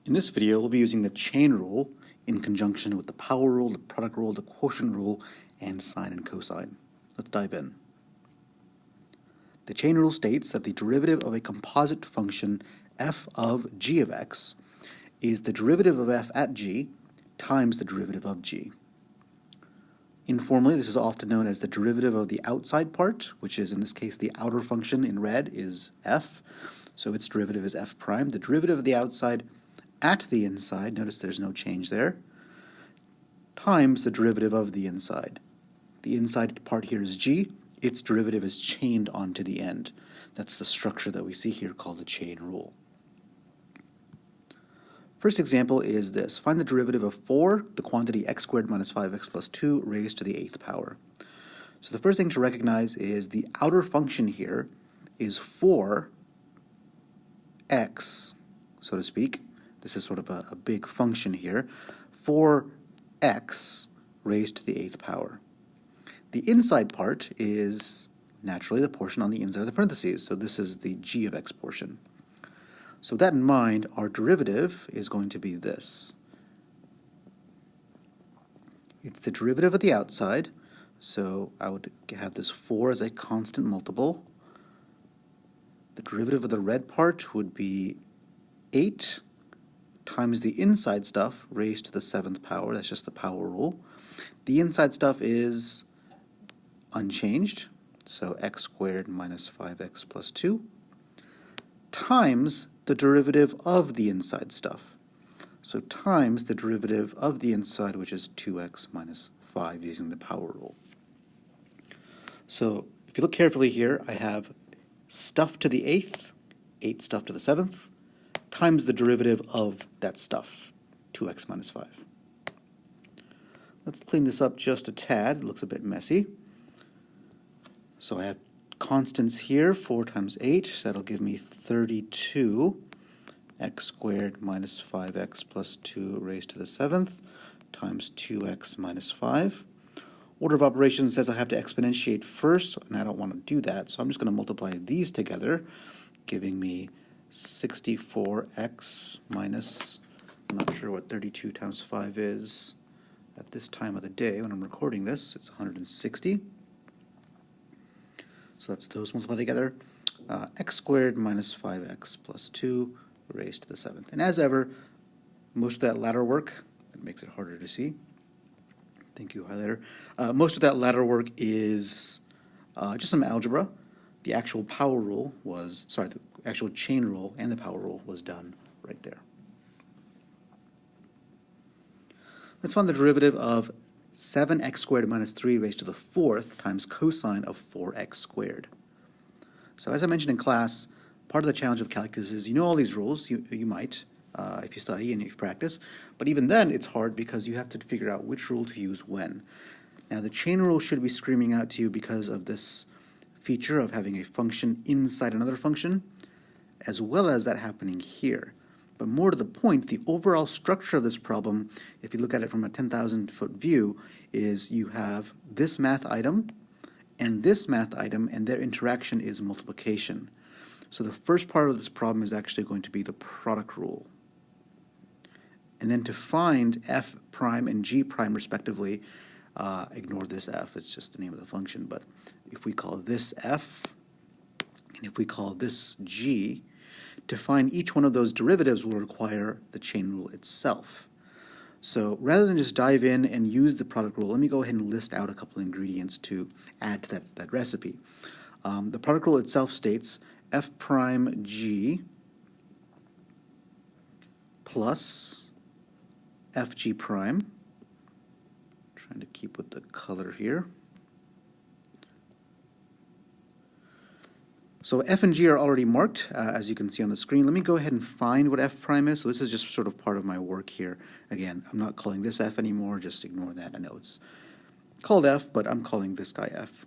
In this video, we'll be using the chain rule in conjunction with the power rule, the product rule, the quotient rule, and sine and cosine. Let's dive in. The chain rule states that the derivative of a composite function f of g of x is the derivative of f at g times the derivative of g. Informally, this is often known as the derivative of the outside part, which is in this case the outer function in red is f, so its derivative is f prime. The derivative of the outside at the inside, notice there's no change there, times the derivative of the inside. The inside part here is g, its derivative is chained onto the end. That's the structure that we see here called the chain rule. First example is this. Find the derivative of 4, the quantity x squared minus 5x plus 2 raised to the 8th power. So the first thing to recognize is the outer function here is 4x, so to speak. This is sort of a big function here. 4x raised to the 8th power. The inside part is naturally the portion on the inside of the parentheses. So this is the g of x portion. So with that in mind, our derivative is going to be this. It's the derivative of the outside. So I would have this 4 as a constant multiple. The derivative of the red part would be 8 times the inside stuff raised to the 7th power. That's just the power rule. The inside stuff is unchanged, so x squared minus 5x plus 2 times the derivative of the inside stuff. So times the derivative of the inside, which is 2x minus 5 using the power rule. So if you look carefully here, I have stuff to the 8th, 8 stuff to the 7th, times the derivative of that stuff, 2x minus 5. Let's clean this up just a tad. It looks a bit messy. So I have constants here, 4 times 8. That'll give me 32 x squared minus 5x plus 2 raised to the 7th times 2x minus 5. Order of operations says I have to exponentiate first, and I don't want to do that, so I'm just going to multiply these together, giving me 64x minus, I'm not sure what 32 times 5 is at this time of the day when I'm recording this. It's 160. So that's those multiplied together. X squared minus 5x plus 2 raised to the 7th. And as ever, most of that latter work, that makes it harder to see. Thank you, highlighter. Most of that latter work is just some algebra. The actual power rule was, the actual chain rule and the power rule was done right there. Let's find the derivative of 7x squared minus 3 raised to the 4th times cosine of 4x squared. So as I mentioned in class, part of the challenge of calculus is you know all these rules, you might, if you study and if you practice, but even then it's hard because you have to figure out which rule to use when. Now the chain rule should be screaming out to you because of this feature of having a function inside another function, as well as that happening here. But more to the point, the overall structure of this problem, if you look at it from a 10,000-foot view, is you have this math item and this math item, and their interaction is multiplication. So the first part of this problem is actually going to be the product rule. And then to find f prime and g prime respectively, ignore this f, it's just the name of the function, but if we call this f and if we call this g, to find each one of those derivatives will require the chain rule itself. So rather than just dive in and use the product rule, let me go ahead and list out a couple of ingredients to add to that recipe. The product rule itself states f prime g plus fg prime. Trying to keep with the color here. So f and g are already marked, as you can see on the screen. Let me go ahead and find what f prime is. So this is just sort of part of my work here. Again, I'm not calling this f anymore, just ignore that. I know it's called f, but I'm calling this guy f.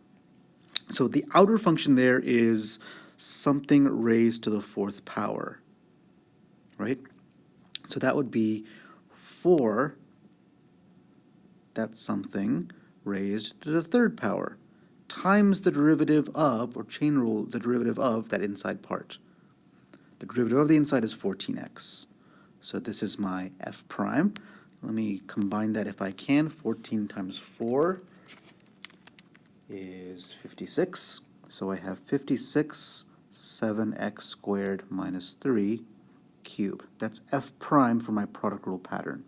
So the outer function there is something raised to the 4th power, right? So that would be 4, that's something, raised to the 3rd power, times the derivative of, or chain rule, the derivative of that inside part. The derivative of the inside is 14x. So this is my f prime. Let me combine that if I can. 14 times 4 is 56. So I have 56 7x squared minus 3 cubed. That's f prime for my product rule pattern.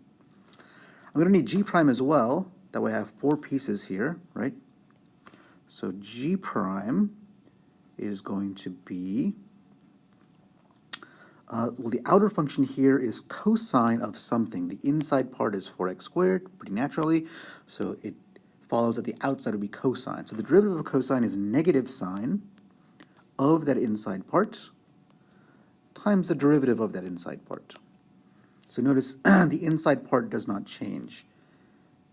I'm going to need g prime as well. That way I have 4 pieces here, right? So g prime is going to be, well, the outer function here is cosine of something. The inside part is 4x squared, pretty naturally, so it follows that the outside would be cosine. So the derivative of cosine is negative sine of that inside part times the derivative of that inside part. So notice the inside part does not change.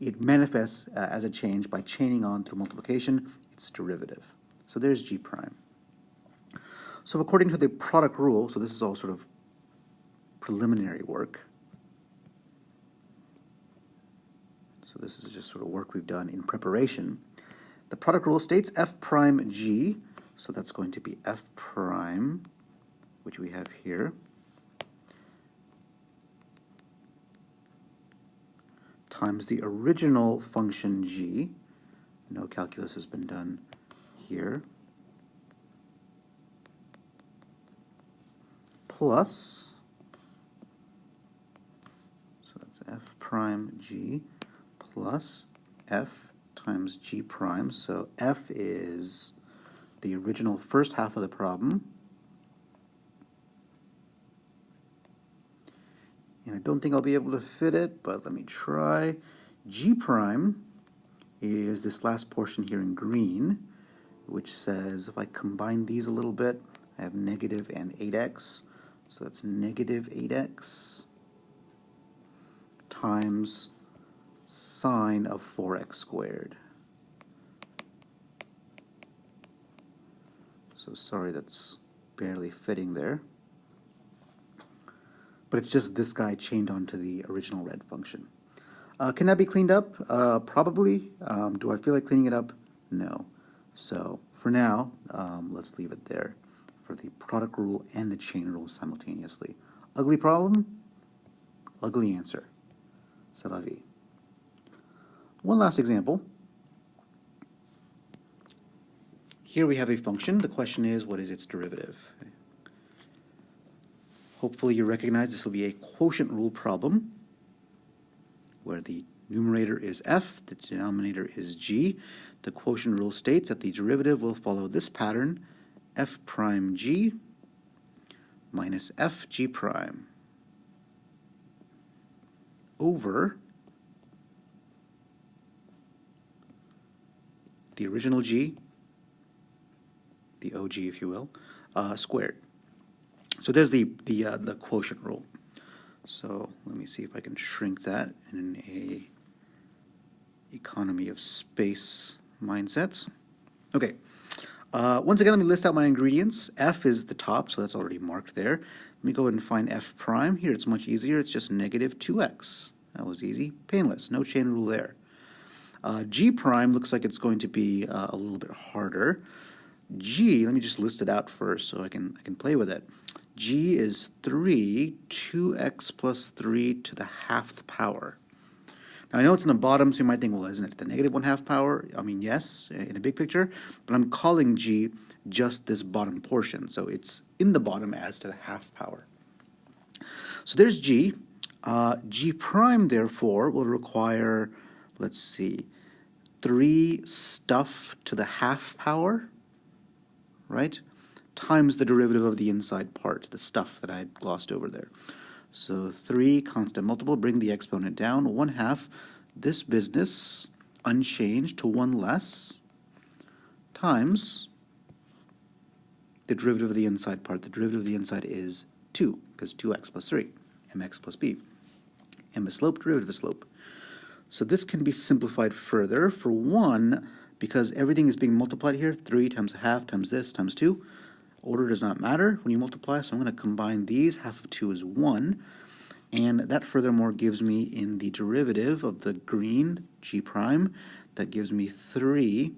It manifests as a change by chaining on through multiplication its derivative. So there's g prime. So according to the product rule, so this is all sort of preliminary work. So this is just sort of work we've done in preparation. The product rule states f prime g, so that's going to be f prime, which we have here, times the original function g. No calculus has been done here. Plus, so that's f prime g plus f times g prime. So f is the original first half of the problem. And I don't think I'll be able to fit it, but let me try. G prime is this last portion here in green, which says if I combine these a little bit, I have negative and 8x. So that's negative 8x times sine of 4x squared. So sorry, that's barely fitting there. But it's just this guy chained onto the original red function. Can that be cleaned up? Probably. Do I feel like cleaning it up? No. So for now, let's leave it there for the product rule and the chain rule simultaneously. Ugly problem? Ugly answer. C'est la vie. One last example. Here we have a function. The question is, what is its derivative? Hopefully you recognize this will be a quotient rule problem where the numerator is f, the denominator is g. The quotient rule states that the derivative will follow this pattern: f prime g minus f g prime over the original g, the OG if you will, squared. So there's the quotient rule. So let me see if I can shrink that in a economy of space mindset. Okay. Once again, let me list out my ingredients. F is the top, so that's already marked there. Let me go ahead and find f prime. Here it's much easier. It's just negative 2x. That was easy. Painless. No chain rule there. G prime looks like it's going to be a little bit harder. G, let me just list it out first so I can play with it. G is 3, 2x plus 3 to the half power. Now I know it's in the bottom, so you might think, well, isn't it the negative 1/2 power? I mean, yes, in a big picture, but I'm calling G just this bottom portion, so it's in the bottom as to the half power. So there's G. G prime, therefore, will require, let's see, 3 stuff to the half power, right, times the derivative of the inside part, the stuff that I had glossed over there. So 3 constant multiple, bring the exponent down, 1/2, this business unchanged to 1 less, times the derivative of the inside part. The derivative of the inside is 2, because 2x plus 3, mx plus b. M is slope, derivative is slope. So this can be simplified further. For 1, because everything is being multiplied here, 3 times 1/2 times this times 2. Order does not matter when you multiply, so I'm going to combine these. Half of 2 is 1. And that furthermore gives me in the derivative of the green, g prime, that gives me 3,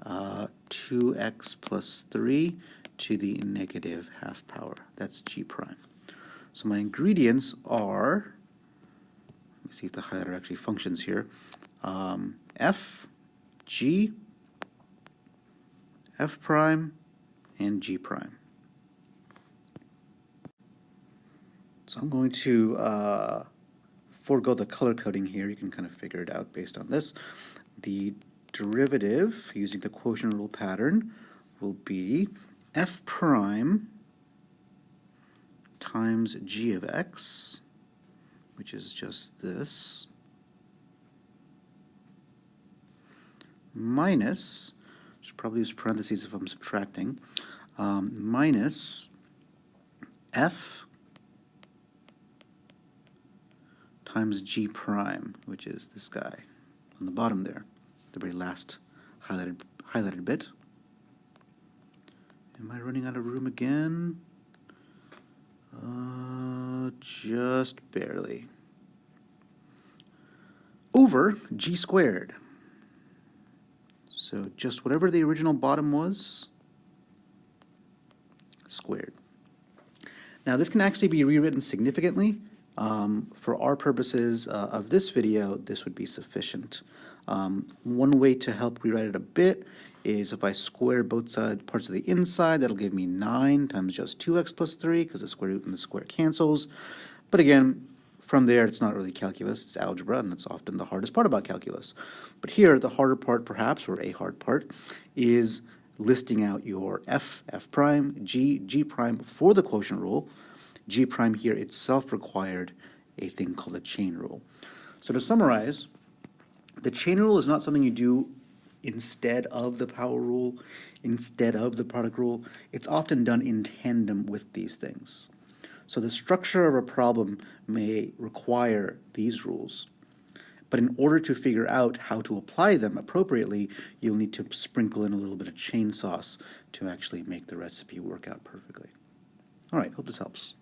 2x plus 3 to the negative half power. That's g prime. So my ingredients are, let me see if the highlighter actually functions here, F, G, F prime, and G prime. So I'm going to forego the color coding here. You can kind of figure it out based on this. The derivative, using the quotient rule pattern, will be F prime times G of X, which is just this, minus, should probably use parentheses if I'm subtracting, minus F times G prime, which is this guy on the bottom there, the very last highlighted bit. Am I running out of room again? Just barely. Over G squared. So just whatever the original bottom was, squared. Now this can actually be rewritten significantly. For our purposes of this video, this would be sufficient. One way to help rewrite it a bit is if I square both parts of the inside, that'll give me 9 times just 2x plus 3, because the square root and the square cancels. But again, from there, it's not really calculus, it's algebra, and that's often the hardest part about calculus. But here, the harder part perhaps, or a hard part, is listing out your F, F prime, G, G prime for the quotient rule. G prime here itself required a thing called a chain rule. So to summarize, the chain rule is not something you do instead of the power rule, instead of the product rule. It's often done in tandem with these things. So the structure of a problem may require these rules, but in order to figure out how to apply them appropriately, you'll need to sprinkle in a little bit of chain sauce to actually make the recipe work out perfectly. All right, hope this helps.